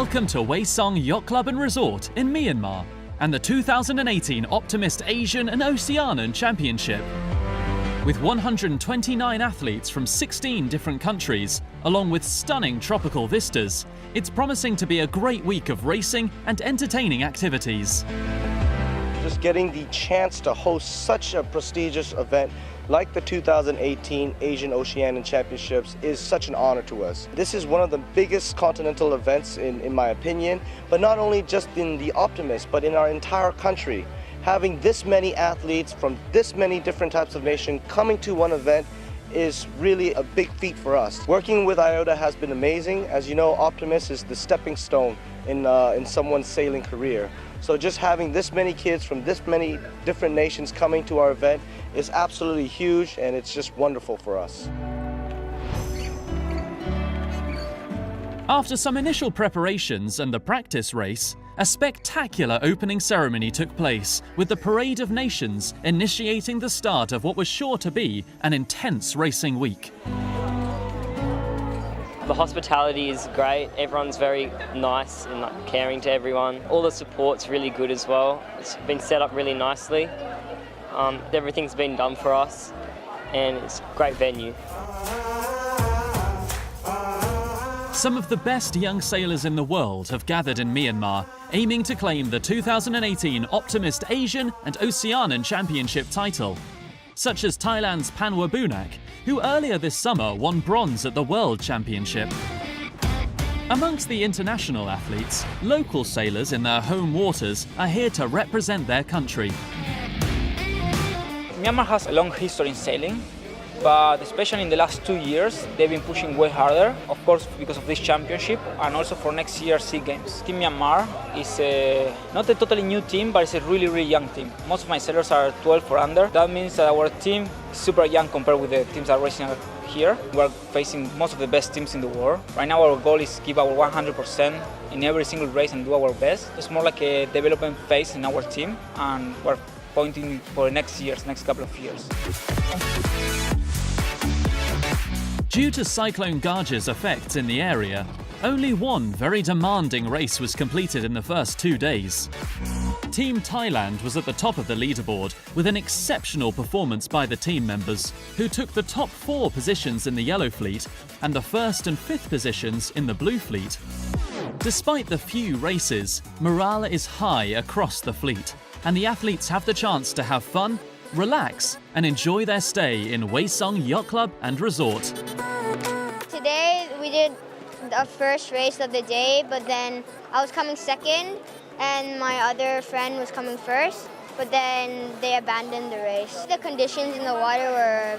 Welcome to Saung Yacht Club and Resort in Myanmar and the 2018 Optimist Asian and Oceanian Championship. With 129 athletes from 16 different countries, along with stunning tropical vistas, it's promising to be a great week of racing and entertaining activities. Just getting the chance to host such a prestigious event like the 2018 Asian Oceanian Championships is such an honor to us. This is one of the biggest continental events in my opinion, but not only just in the Optimist, but in our entire country. Having this many athletes from this many different types of nations coming to one event is really a big feat for us. Working with IOTA has been amazing. As you know, Optimist is the stepping stone in someone's sailing career. So just having this many kids from this many different nations coming to our event is absolutely huge, and it's just wonderful for us. After some initial preparations and the practice race, a spectacular opening ceremony took place, with the Parade of Nations initiating the start of what was sure to be an intense racing week. The hospitality is great, everyone's very nice and caring to everyone. All the support's really good as well. It's been set up really nicely. Everything's been done for us and it's a great venue. Some of the best young sailors in the world have gathered in Myanmar, aiming to claim the 2018 Optimist Asian and Oceanian Championship title, such as Thailand's Phanwabunak, who earlier this summer won bronze at the World Championship. Amongst the international athletes, local sailors in their home waters are here to represent their country. Myanmar has a long history in sailing, but especially in the last 2 years, they've been pushing way harder, of course because of this championship and also for next year's SEA Games. Team Myanmar is not a totally new team, but it's a really, really young team. Most of my sailors are 12 or under. That means that our team is super young compared with the teams that are racing here. We're facing most of the best teams in the world. Right now our goal is to give our 100% in every single race and do our best. It's more like a development phase in our team, and we're pointing for next couple of years. Due to Cyclone Gaja's effects in the area, only one very demanding race was completed in the first 2 days. Team Thailand was at the top of the leaderboard with an exceptional performance by the team members, who took the top 4 positions in the Yellow Fleet and the 1st and 5th positions in the Blue Fleet. Despite the few races, morale is high across the fleet, and the athletes have the chance to have fun, relax and enjoy their stay in Saung Yacht Club and Resort. Today we did the first race of the day, but then I was coming second and my other friend was coming first, but then they abandoned the race. The conditions in the water were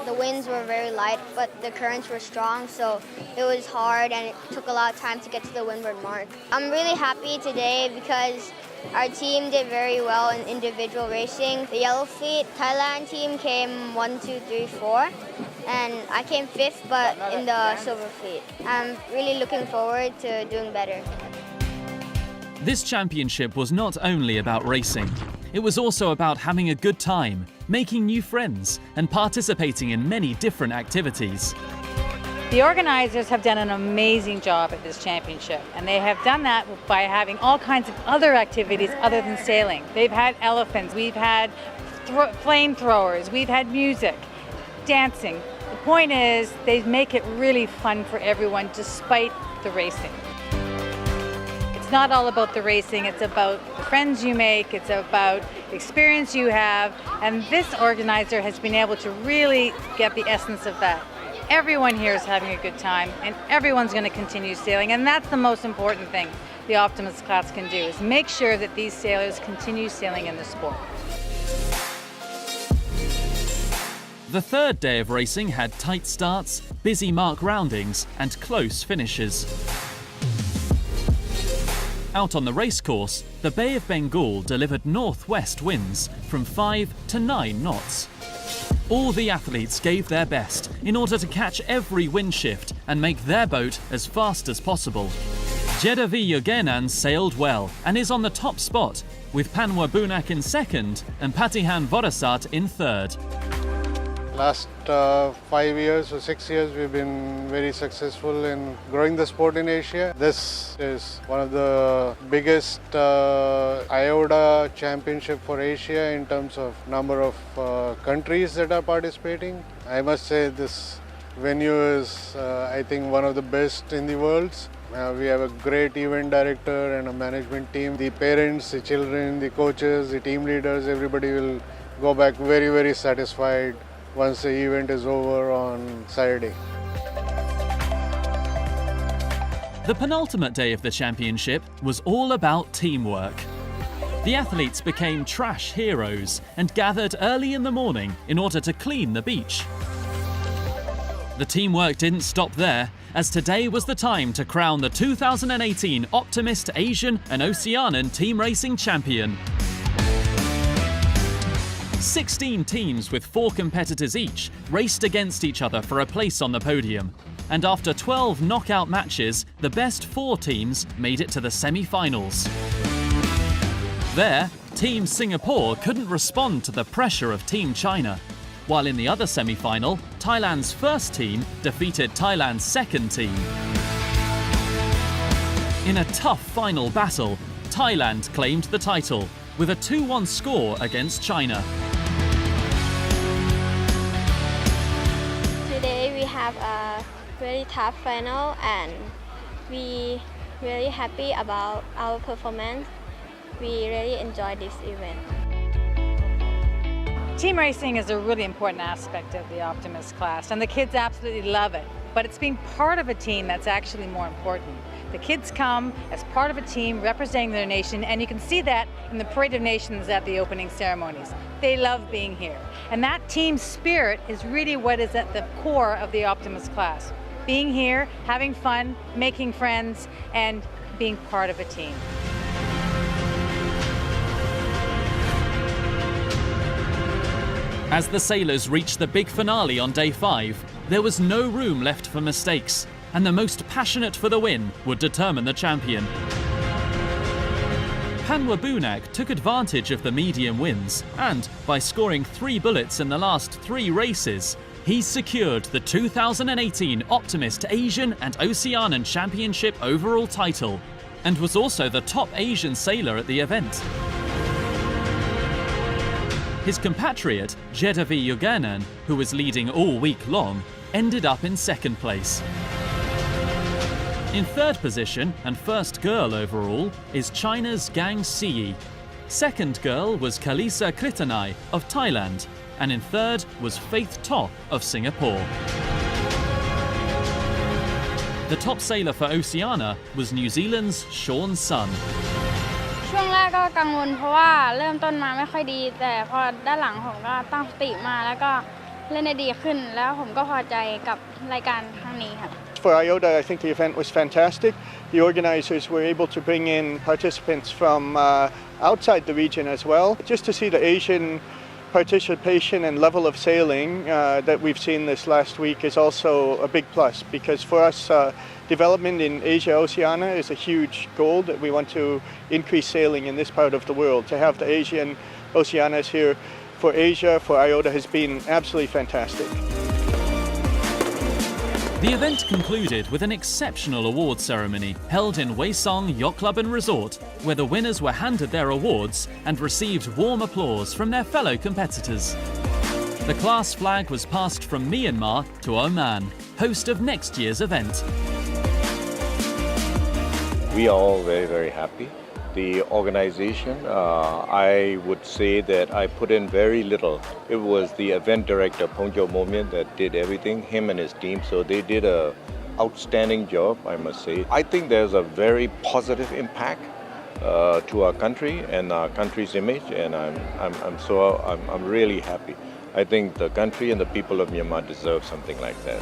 the winds were very light, but the currents were strong, so it was hard and it took a lot of time to get to the windward mark. I'm really happy today because our team did very well in individual racing. The Yellow Fleet Thailand team came 1, 2, 3, 4, and I came 5th, but in the Silver Fleet. I'm really looking forward to doing better. This championship was not only about racing, it was also about having a good time, making new friends, and participating in many different activities. The organizers have done an amazing job at this championship, and they have done that by having all kinds of other activities other than sailing. They've had elephants, we've had flamethrowers, we've had music, dancing. The point is, they make it really fun for everyone despite the racing. It's not all about the racing, it's about the friends you make, it's about the experience you have, and this organizer has been able to really get the essence of that. Everyone here is having a good time, and everyone's going to continue sailing, and that's the most important thing the Optimist class can do, is make sure that these sailors continue sailing in the sport. The third day of racing had tight starts, busy mark roundings, and close finishes. Out on the racecourse, the Bay of Bengal delivered northwest winds from 5 to 9 knots. All the athletes gave their best in order to catch every wind shift and make their boat as fast as possible. Jedavi Yogenan sailed well and is on the top spot, with Phanwabunak in second and Patihan Vodasat in third. Last 5 years or 6 years, we've been very successful in growing the sport in Asia. This is one of the biggest IOTA championship for Asia in terms of number of countries that are participating. I must say this venue is, I think, one of the best in the world. We have a great event director and a management team. The parents, the children, the coaches, the team leaders, everybody will go back very, very satisfied once the event is over on Saturday. The penultimate day of the championship was all about teamwork. The athletes became trash heroes and gathered early in the morning in order to clean the beach. The teamwork didn't stop there, as today was the time to crown the 2018 Optimist Asian and Oceanian Team Racing Champion. 16 teams with 4 competitors each raced against each other for a place on the podium. And after 12 knockout matches, the best 4 teams made it to the semi-finals. There, Team Singapore couldn't respond to the pressure of Team China. While in the other semi-final, Thailand's first team defeated Thailand's second team. In a tough final battle, Thailand claimed the title with a 2-1 score against China. Today we have a very tough final and we really happy about our performance. We really enjoyed this event. Team racing is a really important aspect of the Optimist class, and the kids absolutely love it. But it's being part of a team that's actually more important. The kids come as part of a team representing their nation, and you can see that in the Parade of Nations at the opening ceremonies. They love being here. And that team spirit is really what is at the core of the Optimist class. Being here, having fun, making friends, and being part of a team. As the sailors reached the big finale on day 5, there was no room left for mistakes, and the most passionate for the win would determine the champion. Panwabunak took advantage of the medium winds, and by scoring 3 bullets in the last 3 races, he secured the 2018 Optimist Asian and Oceanian Championship overall title, and was also the top Asian sailor at the event. His compatriot, Jedavi Yuganan, who was leading all week long, ended up in second place. In third position, and first girl overall, is China's Gang Siyi. Second girl was Kalisa Kritanai of Thailand, and in third was Faith To of Singapore. The top sailor for Oceania was New Zealand's Sean Sun. ช่วงแรกก็กังวลเพราะว่าเริ่มต้นมาไม่ค่อยดีแต่พอด้านหลังผมก็ตั้งสติมาแล้วก็เล่นได้ดีขึ้นแล้วผมก็พอใจกับรายการครั้งนี้ครับ For IOTA, I think the event was fantastic. The organizers were able to bring in participants from outside the region as well. Just to see the Asian participation and level of sailing that we've seen this last week is also a big plus, because for us, development in Asia Oceania is a huge goal that we want to increase sailing in this part of the world. To have the Asian Oceanias here for Asia, for IOTA, has been absolutely fantastic. The event concluded with an exceptional award ceremony held in Saung Yacht Club and Resort, where the winners were handed their awards and received warm applause from their fellow competitors. The class flag was passed from Myanmar to Oman, host of next year's event. We are all very, very happy. The organization, I would say that I put in very little. It was the event director, Pongyo Momian, that did everything, him and his team. So they did an outstanding job, I must say. I think there's a very positive impact to our country and our country's image, and I'm really happy. I think the country and the people of Myanmar deserve something like that.